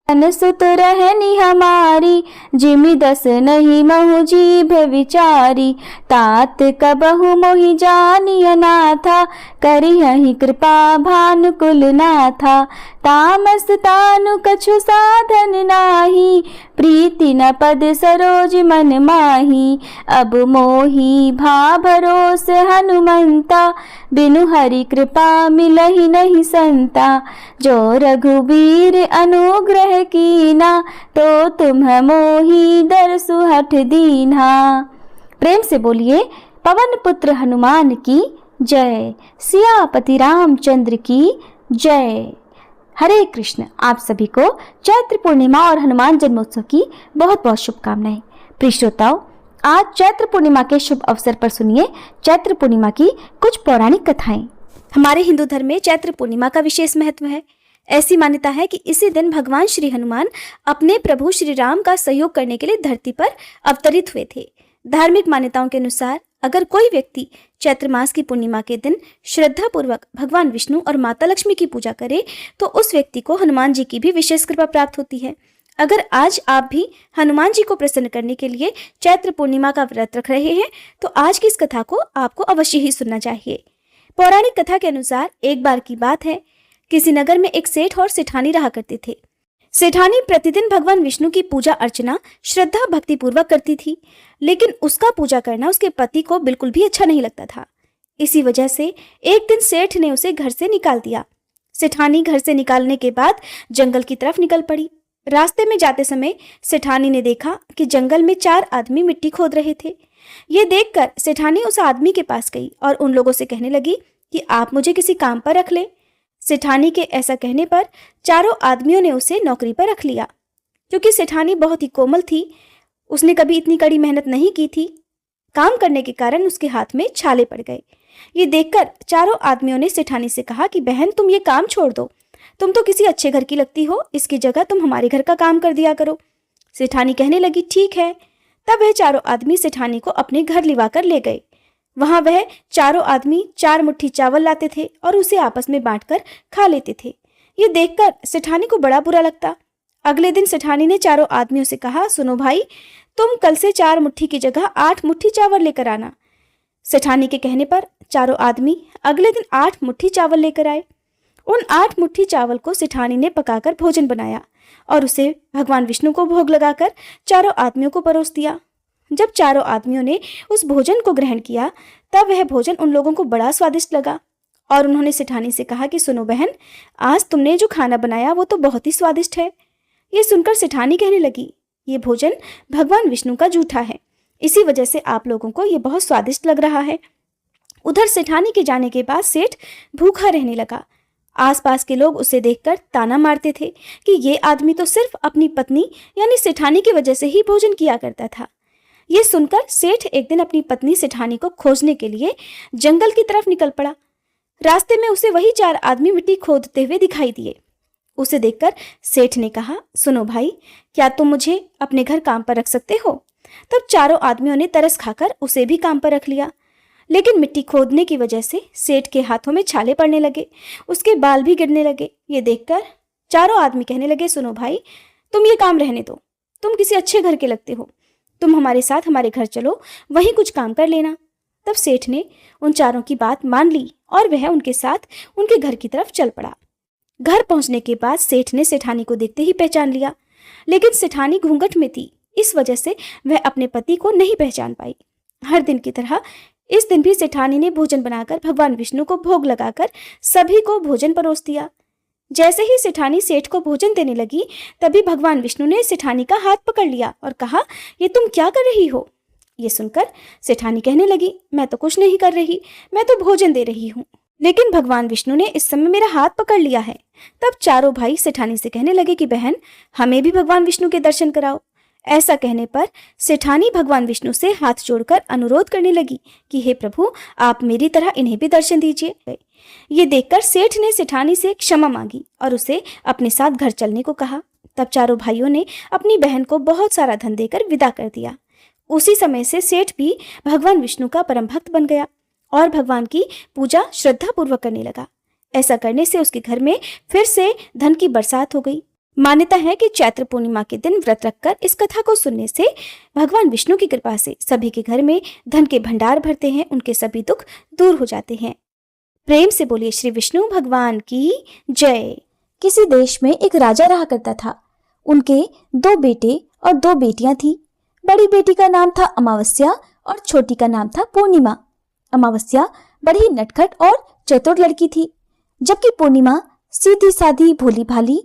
मन सुत रहनी हमारी, जिमि दस नहीं महु जीभ विचारी। तात कबहु मोहि जानिय नाथा, करिहहि कृपा भानुकुल नाथा। तामस तानु कछु साधन नाही, प्रीति न पद सरोज मन माही। अब मोहि भा भरोस हनुमंता, बिनु हरि कृपा मिलहि नहीं संता। जो रघुबीर अनुग्रह कीना, तो तुम मोहि दरसु हठ दीन्हा। प्रेम से बोलिए पवन पुत्र हनुमान की जय। सियापति रामचंद्र की जय। हरे कृष्ण। आप सभी को चैत्र पूर्णिमा और हनुमान जन्मोत्सव की बहुत बहुत शुभकामनाएं। प्रिय श्रोताओं, आज चैत्र पूर्णिमा के शुभ अवसर पर सुनिए चैत्र पूर्णिमा की कुछ पौराणिक कथाएं। हमारे हिंदू धर्म में चैत्र पूर्णिमा का विशेष महत्व है। ऐसी मान्यता है कि इसी दिन भगवान श्री हनुमान अपने प्रभु श्री राम का सहयोग करने के लिए धरती पर अवतरित हुए थे। धार्मिक मान्यताओं के अनुसार अगर कोई व्यक्ति चैत्र मास की पूर्णिमा के दिन श्रद्धा पूर्वक भगवान विष्णु और माता लक्ष्मी की पूजा करे तो उस व्यक्ति को हनुमान जी की भी विशेष कृपा प्राप्त होती है। अगर आज आप भी हनुमान जी को प्रसन्न करने के लिए चैत्र पूर्णिमा का व्रत रख रहे हैं तो आज की इस कथा को आपको अवश्य ही सुनना चाहिए। पौराणिक कथा के अनुसार एक बार की बात है, किसी नगर में एक सेठ और सेठानी रहा करते थे। सेठानी प्रतिदिन भगवान विष्णु की पूजा अर्चना श्रद्धा भक्ति पूर्वक करती थी, लेकिन उसका पूजा करना उसके पति को बिल्कुल भी अच्छा नहीं लगता था। इसी वजह से एक दिन सेठ ने उसे घर से निकाल दिया। सेठानी घर से निकालने के बाद जंगल की तरफ निकल पड़ी। रास्ते में जाते समय सेठानी ने देखा कि जंगल में 4 आदमी मिट्टी खोद रहे थे। ये देखकर सेठानी उस आदमी के पास गई और उन लोगों से कहने लगी कि आप मुझे किसी काम पर रख ले। सेठानी के ऐसा कहने पर चारों आदमियों ने उसे नौकरी पर रख लिया। क्योंकि सेठानी बहुत ही कोमल थी, उसने कभी इतनी कड़ी मेहनत नहीं की थी। काम करने के कारण उसके हाथ में छाले पड़ गए। ये देखकर चारों आदमियों ने सेठानी से कहा कि बहन, तुम ये काम छोड़ दो, तुम तो किसी अच्छे घर की लगती हो, इसकी जगह तुम हमारे घर का काम कर दिया करो। सेठानी कहने लगी ठीक है। तब वह चारों आदमी सेठानी को अपने घर लिवा कर ले गए। वहां वह चारों आदमी 4 मुट्ठी चावल लाते थे और उसे आपस में बांटकर खा लेते थे। ये देखकर सेठानी को बड़ा बुरा लगता। अगले दिन सेठानी ने चारों आदमियों से कहा, सुनो भाई, तुम कल से 4 मुट्ठी की जगह 8 मुट्ठी चावल लेकर आना। सेठानी के कहने पर चारों आदमी अगले दिन 8 मुट्ठी चावल लेकर आए। उन 8 मुट्ठी चावल को सेठानी ने पकाकर भोजन बनाया और उसे भगवान विष्णु को भोग लगाकर चारों आदमियों को परोस दिया। जब चारों आदमियों ने उस भोजन को ग्रहण किया तब वह भोजन उन लोगों को बड़ा स्वादिष्ट लगा और उन्होंने सेठानी से कहा कि सुनो बहन, आज तुमने जो खाना बनाया वो तो बहुत ही स्वादिष्ट है। ये सुनकर सेठानी कहने लगी, ये भोजन भगवान विष्णु का जूठा है, इसी वजह से आप लोगों को ये बहुत स्वादिष्ट लग रहा है। उधर सेठानी के जाने के बाद सेठ भूखा रहने लगा। आसपास के लोग उसे देखकर ताना मारते थे कि ये आदमी तो सिर्फ अपनी पत्नी यानी सेठानी की वजह से ही भोजन किया करता था। ये सुनकर सेठ एक दिन अपनी पत्नी सेठानी को खोजने के लिए जंगल की तरफ निकल पड़ा। रास्ते में उसे वही 4 आदमी मिट्टी खोदते हुए दिखाई दिए। उसे देखकर सेठ ने कहा, सुनो भाई, क्या तुम मुझे अपने घर काम पर रख सकते हो? तब चारों आदमियों ने तरस खाकर उसे भी काम पर रख लिया। लेकिन मिट्टी खोदने की वजह से सेठ के हाथों में छाले पड़ने लगे, उसके बाल भी गिरने लगे। ये देखकर चारों आदमी कहने लगे, सुनो भाई, तुम ये काम रहने दो, तुम किसी अच्छे घर के लगते हो, तुम हमारे साथ हमारे घर चलो, वहीं कुछ काम कर लेना। तब सेठ ने उन चारों की बात मान ली और वह उनके साथ उनके घर की तरफ चल पड़ा। घर पहुंचने के बाद सेठ ने सेठानी को देखते ही पहचान लिया, लेकिन सेठानी घूंघट में थी, इस वजह से वह अपने पति को नहीं पहचान पाई। हर दिन की तरह इस दिन भी सेठानी ने भोजन बनाकर भगवान विष्णु को भोग लगाकर सभी को भोजन परोस दिया। जैसे ही सेठानी सेठ को भोजन देने लगी तभी भगवान विष्णु ने सेठानी का हाथ पकड़ लिया और कहा, ये तुम क्या कर रही हो? ये सुनकर सेठानी कहने लगी, मैं तो कुछ नहीं कर रही, मैं तो भोजन दे रही हूँ, लेकिन भगवान विष्णु ने इस समय मेरा हाथ पकड़ लिया है। तब चारों भाई सेठानी से कहने लगे कि बहन, हमें भी भगवान विष्णु के दर्शन कराओ। ऐसा कहने पर सेठानी भगवान विष्णु से हाथ जोड़कर अनुरोध करने लगी कि हे प्रभु, आप मेरी तरह इन्हें भी दर्शन दीजिए। ये देखकर सेठ ने सेठानी से क्षमा मांगी और उसे अपने साथ घर चलने को कहा। तब चारों भाइयों ने अपनी बहन को बहुत सारा धन देकर विदा कर दिया। उसी समय से सेठ भी भगवान विष्णु का परम भक्त बन गया और भगवान की पूजा श्रद्धा पूर्वक करने लगा। ऐसा करने से उसके घर में फिर से धन की बरसात हो गई। मान्यता है कि चैत्र पूर्णिमा के दिन व्रत रखकर इस कथा को सुनने से भगवान विष्णु की कृपा से सभी के घर में धन के भंडार भरते हैं, उनके सभी दुख दूर हो जाते हैं। प्रेम से बोलिए श्री विष्णु भगवान की जय। किसी देश में एक राजा रहा करता था। उनके 2 बेटे और 2 बेटियां थी। बड़ी बेटी का नाम था अमावस्या और छोटी का नाम था पूर्णिमा। अमावस्या बड़ी नटखट और चतुर लड़की थी, जबकि पूर्णिमा सीधी सादी भोली भाली,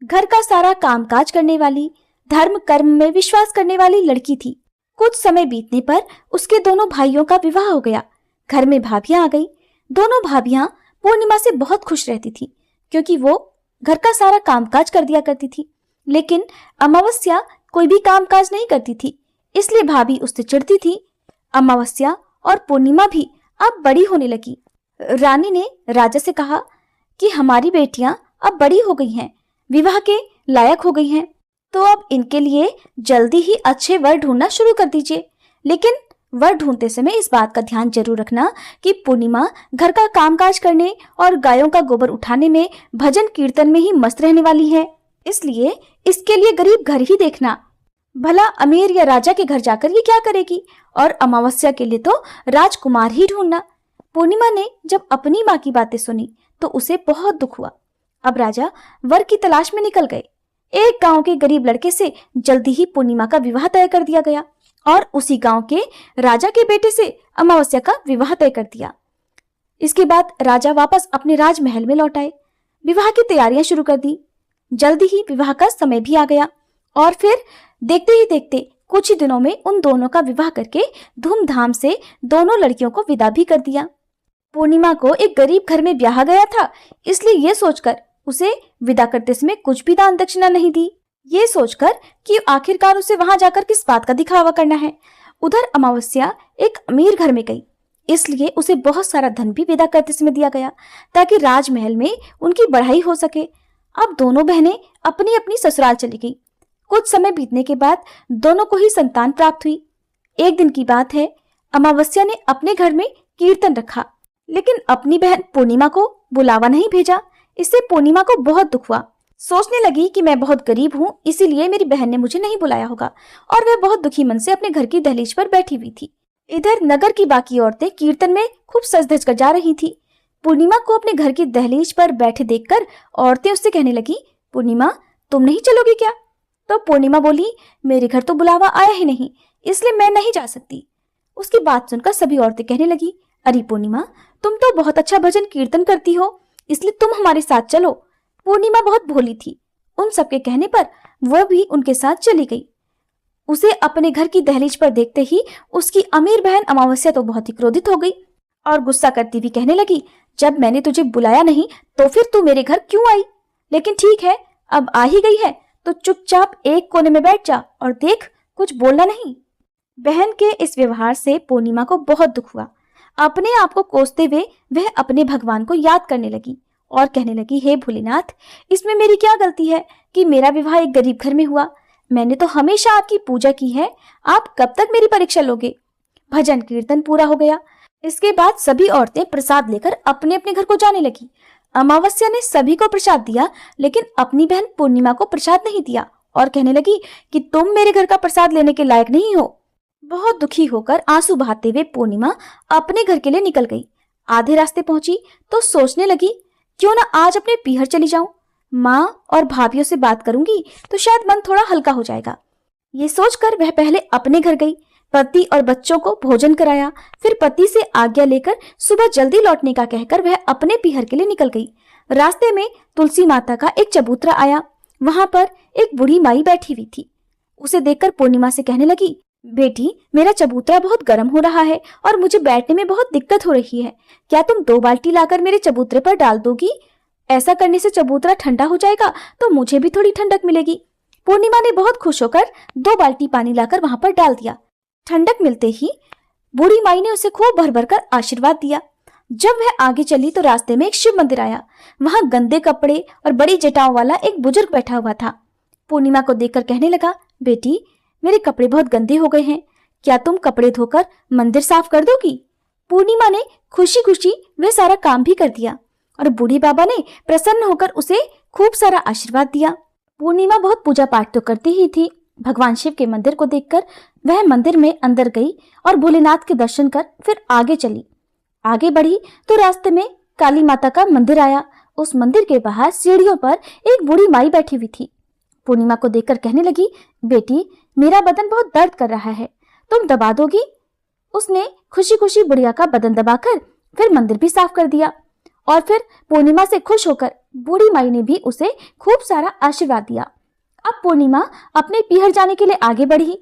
घर का सारा कामकाज करने वाली, धर्म कर्म में विश्वास करने वाली लड़की थी। कुछ समय बीतने पर उसके दोनों भाइयों का विवाह हो गया। घर में भाभियां आ गई। दोनों भाभियां पूर्णिमा से बहुत खुश रहती थी, क्योंकि वो घर का सारा कामकाज कर दिया करती थी। लेकिन अमावस्या कोई भी कामकाज नहीं करती थी, इसलिए भाभी उससे चिढ़ती थी। अमावस्या और पूर्णिमा भी अब बड़ी होने लगी। रानी ने राजा से कहा कि हमारी बेटियां अब बड़ी हो गई हैं, विवाह के लायक हो गई हैं, तो अब इनके लिए जल्दी ही अच्छे वर ढूंढना शुरू कर दीजिए। लेकिन वर ढूंढते समय इस बात का ध्यान जरूर रखना कि पूर्णिमा घर का कामकाज करने और गायों का गोबर उठाने में, भजन कीर्तन में ही मस्त रहने वाली है। इसलिए इसके लिए गरीब घर ही देखना। भला अमीर या राजा के घर जाकर ये क्या करेगी? और अमावस्या के लिए तो राजकुमार ही ढूंढना। पूर्णिमा ने जब अपनी माँ की बातें सुनी तो उसे बहुत दुख हुआ। अब राजा वर की तलाश में निकल गए। एक गांव के गरीब लड़के से जल्दी ही पूर्णिमा का विवाह तय कर दिया गया और उसी गांव के राजा के बेटे से अमावस्या का विवाह तय कर दिया। इसके बाद राजा वापस अपने राजमहल में लौट आए। विवाह की तैयारियां शुरू कर दी। जल्दी ही विवाह का समय भी आ गया और फिर देखते ही देखते कुछ ही दिनों में उन दोनों का विवाह करके धूमधाम से दोनों लड़कियों को विदा भी कर दिया। पूर्णिमा को एक गरीब घर में ब्याहा गया था, इसलिए ये सोचकर उसे विदा करते समय कुछ भी दान दक्षिणा नहीं दी, ये सोचकर कि आखिरकार उसे वहां जाकर किस बात का दिखावा करना है। उधर अमावस्या एक अमीर घर में गई, इसलिए उसे बहुत सारा धन भी विदा करते समय दिया गया ताकि राजमहल में उनकी बढ़ाई हो सके। अब दोनों बहनें अपनी अपनी ससुराल चली गई। कुछ समय बीतने के बाद दोनों को ही संतान प्राप्त हुई। एक दिन की बात है, अमावस्या ने अपने घर में कीर्तन रखा, लेकिन अपनी बहन पूर्णिमा को बुलावा नहीं भेजा। इससे पूर्णिमा को बहुत दुख हुआ। सोचने लगी कि मैं बहुत गरीब हूँ, इसीलिए मेरी बहन ने मुझे नहीं बुलाया होगा, और वह बहुत दुखी मन से अपने घर की दहलीज पर बैठी हुई थी। इधर नगर की बाकी औरतें कीर्तन में खूब सज धज कर जा रही थी। पूर्णिमा को अपने घर की दहलीज पर बैठे देखकर औरतें उससे कहने लगी, पूर्णिमा तुम नहीं चलोगी क्या? तो पूर्णिमा बोली, मेरे घर तो बुलावा आया ही नहीं, इसलिए मैं नहीं जा सकती। उसकी बात सुनकर सभी औरतें कहने लगी, अरे पूर्णिमा तुम तो बहुत अच्छा भजन कीर्तन करती हो, इसलिए तुम हमारे साथ चलो। पूर्णिमा बहुत भोली थी। उन सबके कहने पर वह भी उनके साथ चली गई। उसे अपने घर की दहलीज पर देखते ही उसकी अमीर बहन अमावस्या तो बहुत ही क्रोधित हो गई और गुस्सा करती हुई कहने लगी, जब मैंने तुझे बुलाया नहीं तो फिर तू मेरे घर क्यों आई? लेकिन ठीक है, अब आ ही गई है तो चुपचाप एक कोने में बैठ जा और देख, कुछ बोलना नहीं। बहन के इस व्यवहार से पूर्णिमा को बहुत दुख हुआ। अपने आप को कोसते हुए वह अपने भगवान को याद करने लगी और कहने लगी, हे भोलेनाथ, इसमें मेरी क्या गलती है कि मेरा विवाह एक गरीब घर में हुआ? मैंने तो हमेशा आपकी पूजा की है, आप कब तक मेरी परीक्षा लोगे? भजन कीर्तन पूरा हो गया। इसके बाद सभी औरतें प्रसाद लेकर अपने अपने घर को जाने लगी। अमावस्या ने सभी को प्रसाद दिया, लेकिन अपनी बहन पूर्णिमा को प्रसाद नहीं दिया और कहने लगी कि तुम मेरे घर का प्रसाद लेने के लायक नहीं हो। बहुत दुखी होकर आंसू बहाते हुए पूर्णिमा अपने घर के लिए निकल गई। आधे रास्ते पहुंची तो सोचने लगी, क्यों ना आज अपने पीहर चली जाऊं, माँ और भाभियों से बात करूंगी तो शायद मन थोड़ा हल्का हो जाएगा। ये सोचकर वह पहले अपने घर गई, पति और बच्चों को भोजन कराया, फिर पति से आज्ञा लेकर सुबह जल्दी लौटने का कहकर वह अपने पीहर के लिए निकल गई। रास्ते में तुलसी माता का एक चबूतरा आया। वहां पर एक बूढ़ी माई बैठी हुई थी। उसे देखकर पूर्णिमा से कहने लगी, बेटी, मेरा चबूतरा बहुत गर्म हो रहा है और मुझे बैठने में बहुत दिक्कत हो रही है। क्या तुम 2 बाल्टी लाकर मेरे चबूतरे पर डाल दोगी? ऐसा करने से चबूतरा ठंडा हो जाएगा तो मुझे भी थोड़ी ठंडक मिलेगी। पूर्णिमा ने बहुत खुश होकर 2 बाल्टी पानी लाकर वहां पर डाल दिया। ठंडक मिलते ही बूढ़ी माई ने उसे खूब भर भर कर आशीर्वाद दिया। जब वह आगे चली तो रास्ते में एक शिव मंदिर आया। वहां गंदे कपड़े और बड़ी जटाओं वाला एक बुजुर्ग बैठा हुआ था। पूर्णिमा को देखकर कहने लगा, बेटी, मेरे कपड़े बहुत गंदे हो गए हैं, क्या तुम कपड़े धोकर मंदिर साफ कर दोगी? पूर्णिमा ने खुशी खुशी वह सारा काम भी कर दिया और बूढ़ी बाबा ने प्रसन्न होकर उसे खूब सारा आशीर्वाद दिया। पूर्णिमा बहुत पूजा पाठ तो करती ही थी। भगवान शिव के मंदिर को देखकर वह मंदिर में अंदर गई और भोलेनाथ के दर्शन कर फिर आगे चली। आगे बढ़ी तो रास्ते में काली माता का मंदिर आया। उस मंदिर के बाहर सीढ़ियों पर एक बूढ़ी माई बैठी हुई थी। पूर्णिमा को देखकर कहने लगी, बेटी मेरा बदन बहुत दर्द कर रहा है, तुम दबा दोगी? उसने खुशी खुशी बुढ़िया का बदन दबाकर फिर मंदिर भी साफ कर दिया। और फिर पूर्णिमा से खुश होकर बूढ़ी माई ने भी उसे खूब सारा आशीर्वाद दिया। अब पूर्णिमा अपने पीहर जाने के लिए आगे बढ़ी।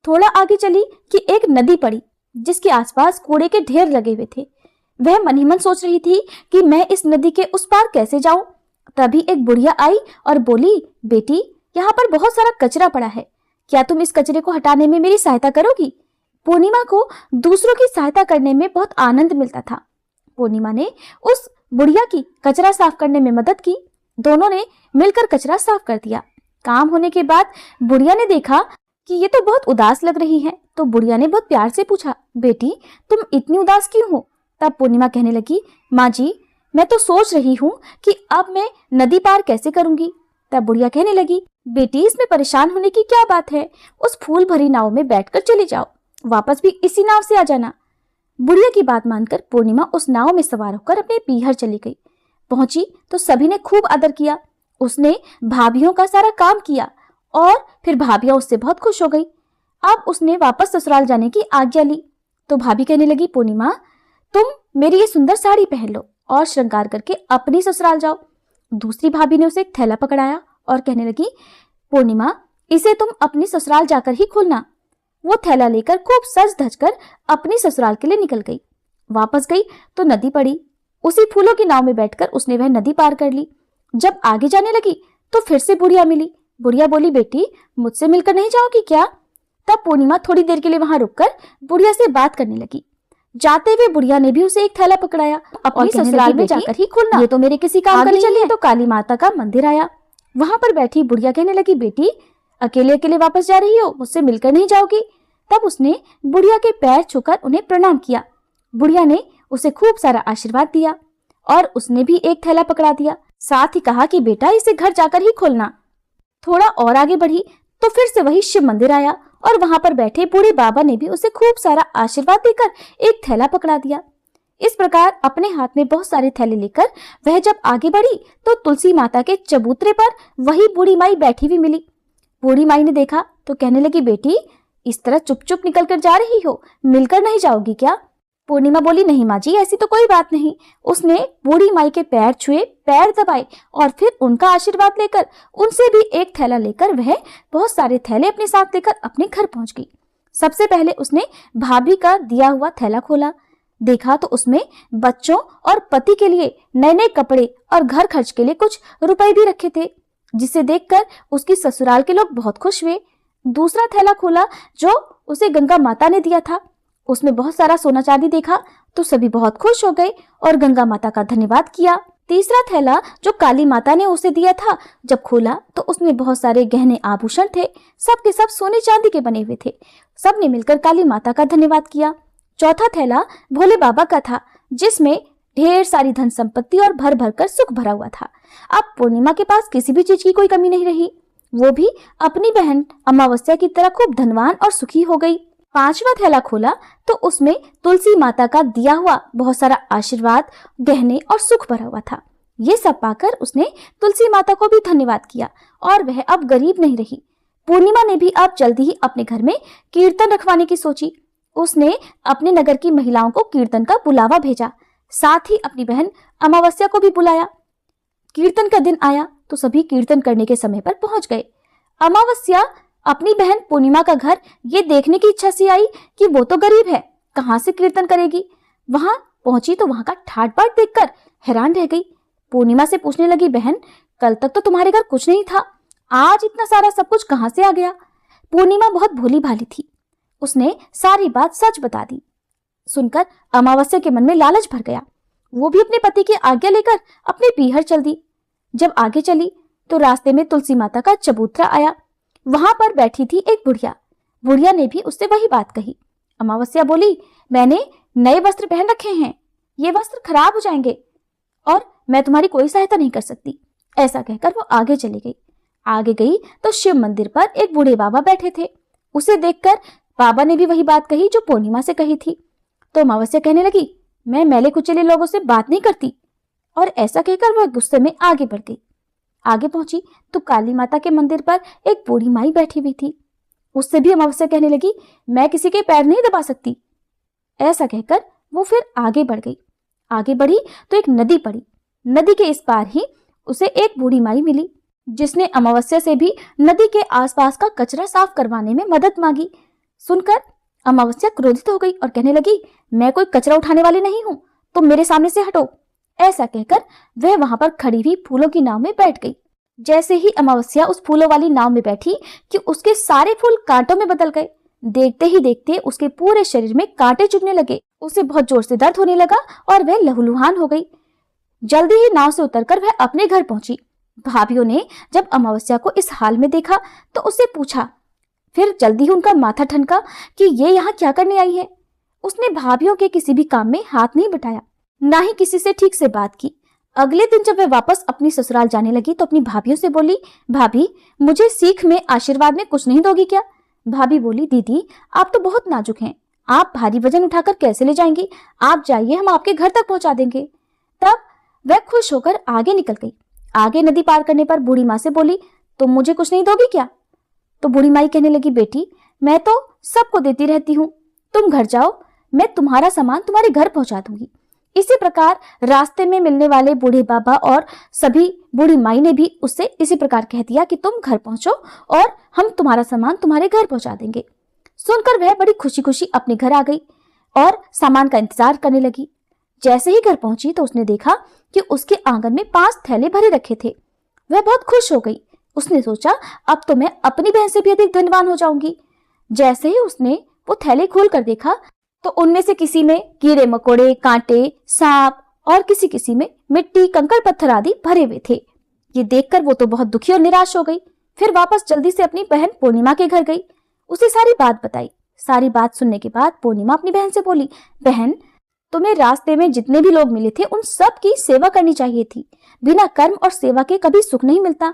थोड़ा आगे चली कि एक नदी पड़ी जिसके आसपास कूड़े के ढेर लगे हुए थे। वह मन ही मन सोच रही थी कि मैं इस नदी के उस पार कैसे जाऊं। तभी एक बुढ़िया आई और बोली, बेटी यहाँ पर बहुत सारा कचरा पड़ा है, क्या तुम इस कचरे को हटाने में मेरी सहायता करोगी? पूर्णिमा को दूसरों की सहायता करने में बहुत आनंद मिलता था। पूर्णिमा ने उस बुढ़िया की कचरा साफ करने में मदद की। दोनों ने मिलकर कचरा साफ कर दिया। काम होने के बाद बुढ़िया ने देखा कि ये तो बहुत उदास लग रही है, तो बुढ़िया ने बहुत प्यार से पूछा, बेटी तुम इतनी उदास क्यों हो? तब पूर्णिमा कहने लगी, माँ जी मैं तो सोच रही हूँ कि अब मैं नदी पार कैसे करूंगी। तब बुढ़िया कहने लगी, बेटी इसमें परेशान होने की क्या बात है, उस फूल भरी नाव में बैठकर चली जाओ, वापस भी इसी नाव से आ जाना। बुढ़िया की बात मानकर पूर्णिमा उस नाव में सवार होकर अपने पीहर चली गई। पहुंची तो सभी ने खूब आदर किया। उसने भाभियों का सारा काम किया और फिर भाभियां उससे बहुत खुश हो गई। अब उसने वापस ससुराल जाने की आज्ञा ली तो भाभी कहने लगी, पूर्णिमा तुम मेरी ये सुंदर साड़ी पहन लो और श्रृंगार करके अपनी ससुराल जाओ। दूसरी भाभी ने उसे एक थैला पकड़ाया और कहने लगी, पूर्णिमा इसे तुम अपनी ससुराल जाकर ही खोलना। वो थैला लेकर खूब सज धज कर अपनी ससुराल के लिए निकल गई। वापस गई तो नदी पड़ी। उसी फूलों की नाव में बैठकर उसने वह नदी पार कर ली। जब आगे जाने लगी तो फिर से बुढ़िया मिली। बुढ़िया बोली, बेटी मुझसे मिलकर नहीं जाओगी क्या? तब पूर्णिमा थोड़ी देर के लिए वहां रुककर बुढ़िया से बात करने लगी। जाते हुए बुढ़िया ने भी उसे एक थैला पकड़ाया, अपनी ससुराल में जाकर ही खोलना, ये तो मेरे किसी काम का नहीं है। तो काली माता का मंदिर आया। वहां पर बैठी बुढ़िया कहने लगी, बेटी अकेले अकेले वापस जा रही हो, मुझसे मिलकर नहीं जाओगी? तब उसने बुढ़िया के पैर छूकर उन्हें प्रणाम किया। बुढ़िया ने उसे खूब सारा आशीर्वाद दिया और उसने भी एक थैला पकड़ा दिया। साथ ही कहा कि बेटा इसे घर जाकर ही खोलना। थोड़ा और आगे बढ़ी तो फिर से वही शिव मंदिर आया और वहां पर बैठे बूढ़े बाबा ने भी उसे खूब सारा आशीर्वाद देकर एक थैला पकड़ा दिया। इस प्रकार अपने हाथ में बहुत सारे थैले लेकर वह जब आगे बढ़ी तो तुलसी माता के चबूतरे पर वही बूढ़ी माई बैठी हुई मिली। बूढ़ी माई ने देखा तो कहने लगी, बेटी इस तरह चुप चुप निकल कर जा रही हो, मिलकर नहीं जाओगी क्या? पूर्णिमा बोली, नहीं माँ जी ऐसी तो कोई बात नहीं। उसने बूढ़ी माई के पैर छुए, पैर दबाए और फिर उनका आशीर्वाद लेकर उनसे भी एक थैला लेकर वह बहुत सारे थैले अपने साथ लेकर अपने घर पहुंच गई। सबसे पहले उसने भाभी का दिया हुआ थैला खोला। देखा तो उसमें बच्चों और पति के लिए नए नए कपड़े और घर खर्च के लिए कुछ रुपए भी रखे थे, जिसे देखकर उसकी ससुराल के लोग बहुत खुश हुए। दूसरा थैला खोला जो उसे गंगा माता ने दिया था। उसमें बहुत सारा सोना चांदी देखा तो सभी बहुत खुश हो गए और गंगा माता का धन्यवाद किया। तीसरा थैला जो काली माता ने उसे दिया था, जब खोला तो उसमें बहुत सारे गहने आभूषण थे, सब के सब सोने चांदी के बने हुए थे। सबने मिलकर काली माता का धन्यवाद किया। चौथा थैला भोले बाबा का था, जिसमें ढेर सारी धन संपत्ति और भर भर कर सुख भरा हुआ था। अब पूर्णिमा के पास किसी भी चीज की कोई कमी नहीं रही। वो भी अपनी बहन अमावस्या की तरह खूब धनवान और सुखी हो गई। पांचवा थैला खोला तो उसमें तुलसी माता का दिया हुआ बहुत सारा आशीर्वाद, गहने और सुख भरा हुआ था। ये सब पाकर उसने तुलसी माता को भी धन्यवाद किया और वह अब गरीब नहीं रही। पूर्णिमा ने भी अब जल्दी ही अपने घर में कीर्तन रखवाने की सोची। उसने अपने नगर की महिलाओं को कीर्तन का बुलावा भेजा, साथ ही अपनी बहन अमावस्या को भी बुलाया। कीर्तन का दिन आया तो सभी कीर्तन करने के समय पर पहुंच गए। अमावस्या अपनी बहन पूर्णिमा का घर ये देखने की इच्छा से आई कि वो तो गरीब है, कहां से कीर्तन करेगी। वहां पहुंची तो वहां का ठाट बाट देखकर हैरान रह गई। पूर्णिमा से पूछने लगी, बहन कल तक तो तुम्हारे घर कुछ नहीं था, आज इतना सारा सब कुछ कहां से आ गया? पूर्णिमा बहुत भोली भाली थी, उसने सारी बात सच बता दी। सुनकर अमावस्या के मन में लालच भर गया। वो भी अपने पति की आज्ञा लेकर अपने पीहर चल दी। जब आगे चली तो रास्ते में तुलसी माता का चबूतरा आया। वहां पर बैठी थी एक बुढ़िया। बुढ़िया ने भी उससे वही बात कही। अमावस्या बोली, मैंने नए वस्त्र पहन रखे हैं, ये वस्त्र खराब हो जाएंगे और मैं तुम्हारी कोई सहायता नहीं कर सकती। ऐसा कहकर वो आगे चली गई। आगे गई तो शिव मंदिर पर एक बूढ़े बाबा बैठे थे। उसे देखकर बाबा ने भी वही बात कही जो पूर्णिमा से कही थी। तो अमावस्या कहने लगी, मैं मैले कुचले लोगों से बात नहीं करती। और ऐसा कहकर वह गुस्से में आगे बढ़ गई। आगे पहुंची तो काली माता के मंदिर पर एक बूढ़ी माई बैठी हुई थी। उससे भी अमावस्या कहने लगी, मैं किसी के पैर नहीं दबा सकती। ऐसा कहकर वो फिर आगे बढ़ गई। आगे बढ़ी तो एक नदी पड़ी। नदी के इस पार ही उसे एक बूढ़ी माई मिली, जिसने अमावस्या से भी नदी के आसपास का कचरा साफ करवाने में मदद मांगी। सुनकर अमावस्या क्रोधित हो गई और कहने लगी, मैं कोई कचरा उठाने वाली नहीं हूं, तुम मेरे सामने से हटो। ऐसा कहकर वह वहां पर खड़ी हुई फूलों की नाव में बैठ गई। जैसे ही अमावस्या उस फूलों वाली नाव में बैठी कि उसके सारे फूल कांटों में बदल गए। देखते ही देखते उसके पूरे शरीर में कांटे चुभने लगे। उसे बहुत जोर से दर्द होने लगा और वह लहूलुहान हो गई। जल्दी ही नाव से उतरकर वह अपने घर पहुंची। भाभियों ने जब अमावस्या को इस हाल में देखा तो उससे पूछा। फिर जल्दी ही उनका माथा ठनका कि ये यहाँ क्या करने आई है। उसने भाभियों के किसी भी काम में हाथ नहीं बटाया, ना ही किसी से ठीक से बात की। अगले दिन जब वह वापस अपनी ससुराल जाने लगी तो अपनी भाभियों से बोली, भाभी मुझे सीख में आशीर्वाद में कुछ नहीं दोगी क्या? भाभी बोली, दीदी आप तो बहुत नाजुक हैं, आप भारी वजन उठाकर कैसे ले जाएंगी? आप जाइए, हम आपके घर तक पहुंचा देंगे। तब वह खुश होकर आगे निकल गई। आगे नदी पार करने पर बूढ़ी माँ से बोली, तुम मुझे कुछ नहीं दोगी क्या? तो बूढ़ी माई कहने लगी, बेटी मैं तो सबको देती रहती हूँ, तुम घर जाओ, मैं तुम्हारा सामान तुम्हारे घर पहुंचा दूंगी। इसी प्रकार रास्ते में मिलने वाले बूढ़े बाबा और सभी बूढ़ी माई ने भी उससे इसी प्रकार कह दिया कि तुम घर पहुंचो और हम तुम्हारा सामान तुम्हारे घर पहुंचा देंगे। सुनकर वह बड़ी खुशी खुशी अपने घर आ गई और सामान का इंतजार करने लगी। जैसे ही घर पहुंची तो उसने देखा कि उसके आंगन में 5 थैले भरे रखे थे। वह बहुत खुश हो गई। उसने सोचा, अब तो मैं अपनी बहन से भी अधिक धनवान हो जाऊंगी। जैसे ही उसने वो थैले खोल कर देखा तो उनमें से किसी में कीड़े मकोड़े, कांटे, सांप और किसी किसी में मिट्टी, कंकड़ पत्थर आदि भरे हुए थे। ये देखकर वो तो बहुत दुखी और निराश हो गई। फिर वापस जल्दी से अपनी बहन पूर्णिमा के घर गई। उसे सारी बात बताई। सारी बात सुनने के बाद पूर्णिमा अपनी बहन से बोली, बहन तुम्हें रास्ते में जितने भी लोग मिले थे उन सब की सेवा करनी चाहिए थी। बिना कर्म और सेवा के कभी सुख नहीं मिलता।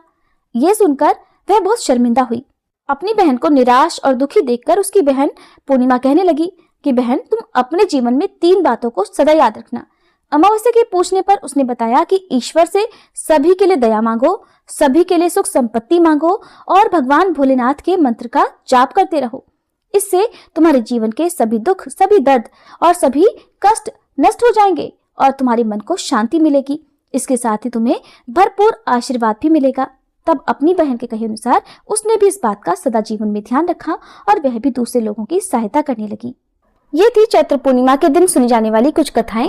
ये सुनकर वह बहुत शर्मिंदा हुई। अपनी बहन को निराश और दुखी देखकर उसकी बहन पूर्णिमा कहने लगी कि बहन तुम अपने जीवन में 3 बातों को सदा याद रखना। अमावस्या के पूछने पर उसने बताया कि ईश्वर से सभी के लिए दया मांगो, सभी के लिए सुख संपत्ति मांगो और भगवान भोलेनाथ के मंत्र का जाप करते रहो। इससे तुम्हारे जीवन के सभी दुख, सभी दर्द और सभी कष्ट नष्ट हो जाएंगे और तुम्हारे मन को शांति मिलेगी। इसके साथ ही तुम्हें भरपूर आशीर्वाद भी मिलेगा। तब अपनी बहन के कहे अनुसार उसने भी इस बात का सदा जीवन में ध्यान रखा और वह भी दूसरे लोगों की सहायता करने लगी। ये थी चैत्र पूर्णिमा के दिन सुनी जाने वाली कुछ कथाएं।